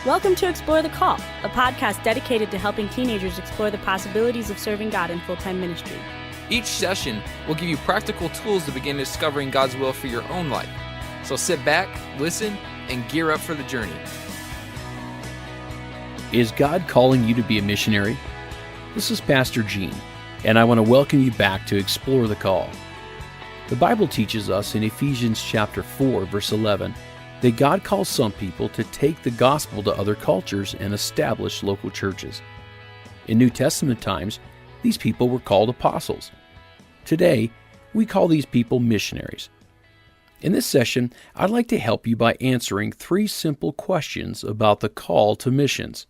Welcome to Explore the Call, a podcast dedicated to helping teenagers explore the possibilities of serving God in full-time ministry. Each session will give you practical tools to begin discovering God's will for your own life. So sit back, listen, and gear up for the journey. Is God calling you to be a missionary? This is Pastor Gene, and I want to welcome you back to Explore the Call. The Bible teaches us in Ephesians chapter 4, verse 11, that God calls some people to take the gospel to other cultures and establish local churches. In New Testament times, these people were called apostles. Today, we call these people missionaries. In this session, I'd like to help you by answering 3 simple questions about the call to missions.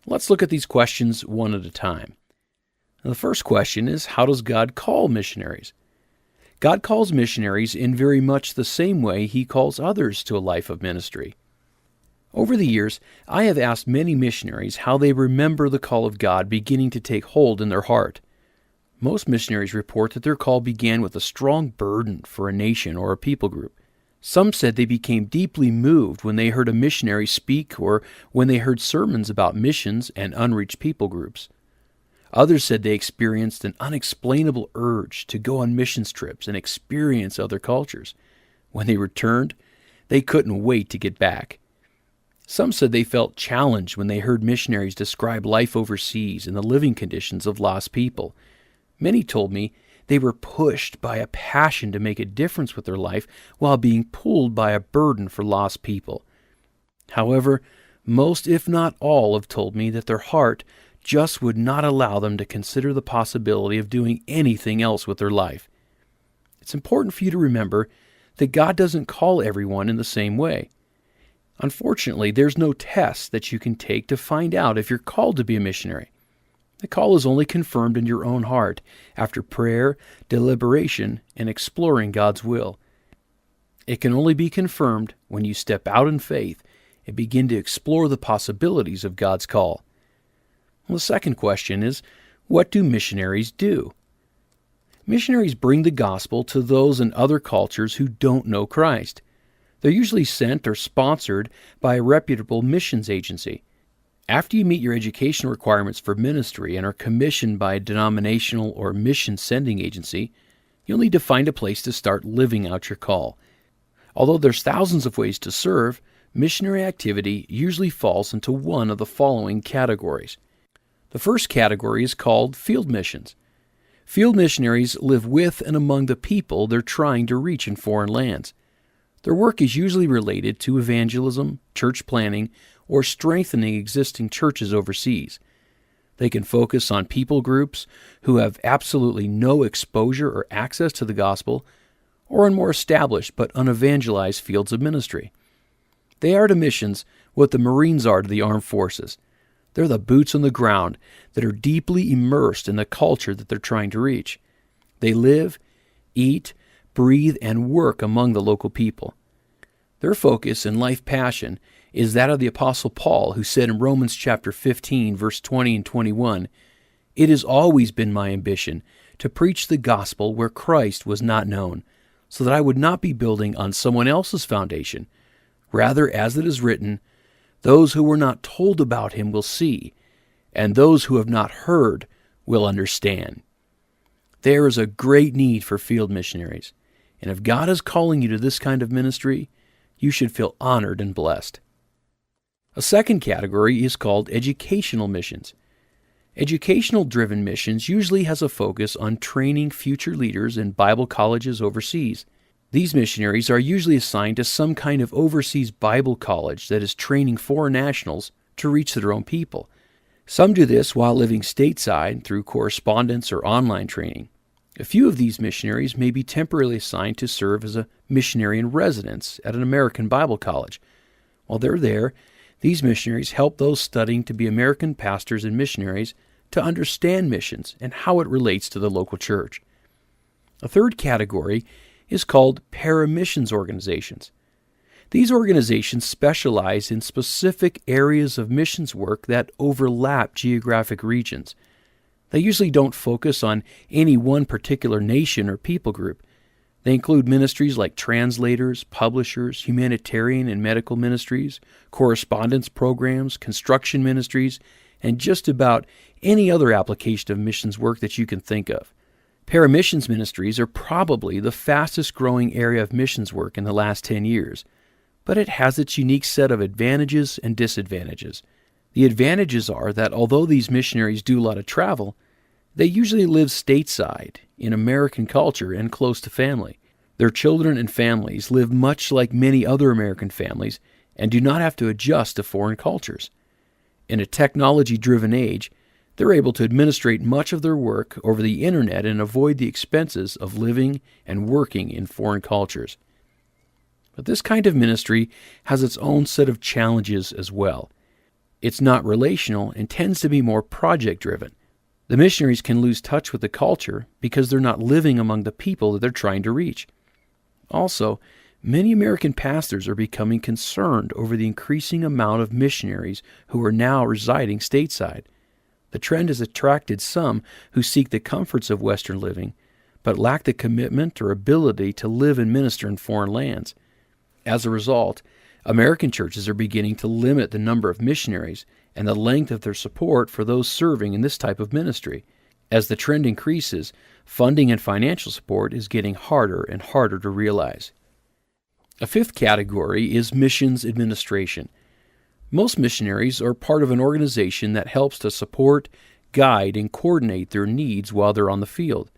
Let's look at these questions one at a time. Now, the first question is, how does God call missionaries? God calls missionaries in very much the same way He calls others to a life of ministry. Over the years, I have asked many missionaries how they remember the call of God beginning to take hold in their heart. Most missionaries report that their call began with a strong burden for a nation or a people group. Some said they became deeply moved when they heard a missionary speak or when they heard sermons about missions and unreached people groups. Others said they experienced an unexplainable urge to go on missions trips and experience other cultures. When they returned, they couldn't wait to get back. Some said they felt challenged when they heard missionaries describe life overseas and the living conditions of lost people. Many told me they were pushed by a passion to make a difference with their life while being pulled by a burden for lost people. However, most, if not all, have told me that their heart just would not allow them to consider the possibility of doing anything else with their life. It's important for you to remember that God doesn't call everyone in the same way. Unfortunately, there's no test that you can take to find out if you're called to be a missionary. The call is only confirmed in your own heart after prayer, deliberation, and exploring God's will. It can only be confirmed when you step out in faith and begin to explore the possibilities of God's call. Well, the second question is, what do missionaries do? Missionaries bring the gospel to those in other cultures who don't know Christ. They're usually sent or sponsored by a reputable missions agency. After you meet your education requirements for ministry and are commissioned by a denominational or mission sending agency, you'll need to find a place to start living out your call. Although there's thousands of ways to serve, missionary activity usually falls into one of the following categories. The first category is called field missions. Field missionaries live with and among the people they're trying to reach in foreign lands. Their work is usually related to evangelism, church planning, or strengthening existing churches overseas. They can focus on people groups who have absolutely no exposure or access to the gospel, or on more established but unevangelized fields of ministry. They are to missions what the Marines are to the armed forces. They're the boots on the ground that are deeply immersed in the culture that they're trying to reach. They live, eat, breathe, and work among the local people. Their focus and life passion is that of the Apostle Paul, who said in Romans chapter 15, verse 20 and 21, "It has always been my ambition to preach the gospel where Christ was not known, so that I would not be building on someone else's foundation. Rather, as it is written, those who were not told about him will see, and those who have not heard will understand." There is a great need for field missionaries, and if God is calling you to this kind of ministry, you should feel honored and blessed. A second category is called educational missions. Educational-driven missions usually has a focus on training future leaders in Bible colleges overseas. These missionaries are usually assigned to some kind of overseas Bible college that is training foreign nationals to reach their own people. Some do this while living stateside through correspondence or online training. A few of these missionaries may be temporarily assigned to serve as a missionary in residence at an American Bible college. While they're there, these missionaries help those studying to be American pastors and missionaries to understand missions and how it relates to the local church. A third category is called para-missions organizations. These organizations specialize in specific areas of missions work that overlap geographic regions. They usually don't focus on any one particular nation or people group. They include ministries like translators, publishers, humanitarian and medical ministries, correspondence programs, construction ministries, and just about any other application of missions work that you can think of. Paramissions ministries are probably the fastest growing area of missions work in the last 10 years, but it has its unique set of advantages and disadvantages. The advantages are that although these missionaries do a lot of travel, they usually live stateside in American culture and close to family. Their children and families live much like many other American families and do not have to adjust to foreign cultures. In a technology-driven age, they're able to administrate much of their work over the internet and avoid the expenses of living and working in foreign cultures. But this kind of ministry has its own set of challenges as well. It's not relational and tends to be more project-driven. The missionaries can lose touch with the culture because they're not living among the people that they're trying to reach. Also, many American pastors are becoming concerned over the increasing amount of missionaries who are now residing stateside. The trend has attracted some who seek the comforts of Western living, but lack the commitment or ability to live and minister in foreign lands. As a result, American churches are beginning to limit the number of missionaries and the length of their support for those serving in this type of ministry. As the trend increases, funding and financial support is getting harder and harder to realize. A fifth category is missions administration. Most missionaries are part of an organization that helps to support, guide, and coordinate their needs while they're on the field.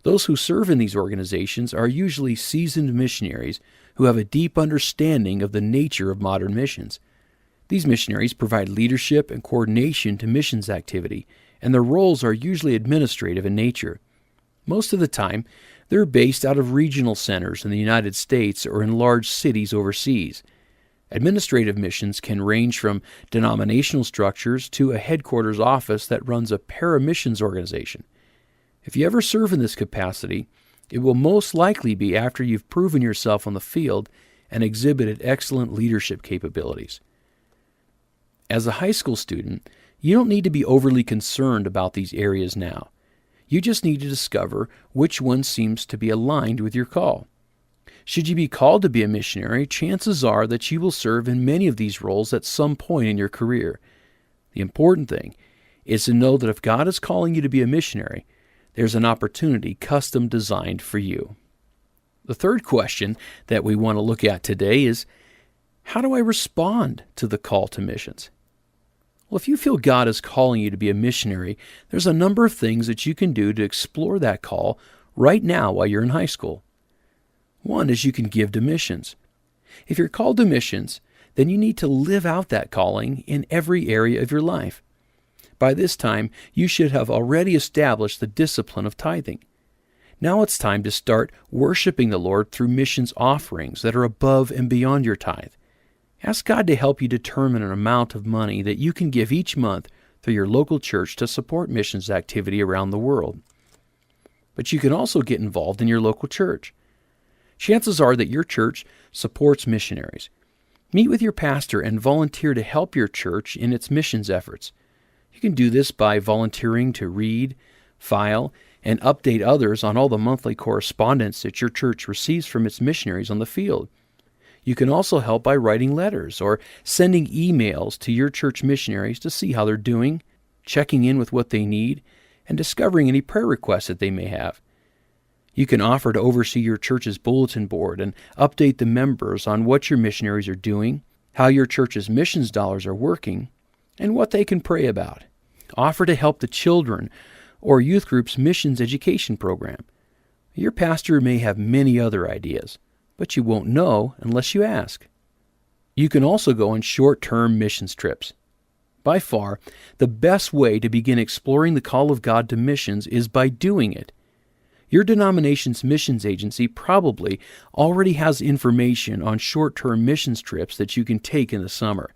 Those who serve in these organizations are usually seasoned missionaries who have a deep understanding of the nature of modern missions. These missionaries provide leadership and coordination to missions activity, and their roles are usually administrative in nature. Most of the time, they're based out of regional centers in the United States or in large cities overseas. Administrative missions can range from denominational structures to a headquarters office that runs a paramissions organization. If you ever serve in this capacity, it will most likely be after you've proven yourself on the field and exhibited excellent leadership capabilities. As a high school student, you don't need to be overly concerned about these areas now. You just need to discover which one seems to be aligned with your call. Should you be called to be a missionary, chances are that you will serve in many of these roles at some point in your career. The important thing is to know that if God is calling you to be a missionary, there's an opportunity custom designed for you. The third question that we want to look at today is, how do I respond to the call to missions? Well, if you feel God is calling you to be a missionary, there's a number of things that you can do to explore that call right now while you're in high school. One is you can give to missions. If you're called to missions, then you need to live out that calling in every area of your life. By this time, you should have already established the discipline of tithing. Now it's time to start worshiping the Lord through missions offerings that are above and beyond your tithe. Ask God to help you determine an amount of money that you can give each month through your local church to support missions activity around the world. But you can also get involved in your local church. Chances are that your church supports missionaries. Meet with your pastor and volunteer to help your church in its missions efforts. You can do this by volunteering to read, file, and update others on all the monthly correspondence that your church receives from its missionaries on the field. You can also help by writing letters or sending emails to your church missionaries to see how they're doing, checking in with what they need, and discovering any prayer requests that they may have. You can offer to oversee your church's bulletin board and update the members on what your missionaries are doing, how your church's missions dollars are working, and what they can pray about. Offer to help the children or youth group's missions education program. Your pastor may have many other ideas, but you won't know unless you ask. You can also go on short-term missions trips. By far, the best way to begin exploring the call of God to missions is by doing it. Your denomination's missions agency probably already has information on short-term missions trips that you can take in the summer.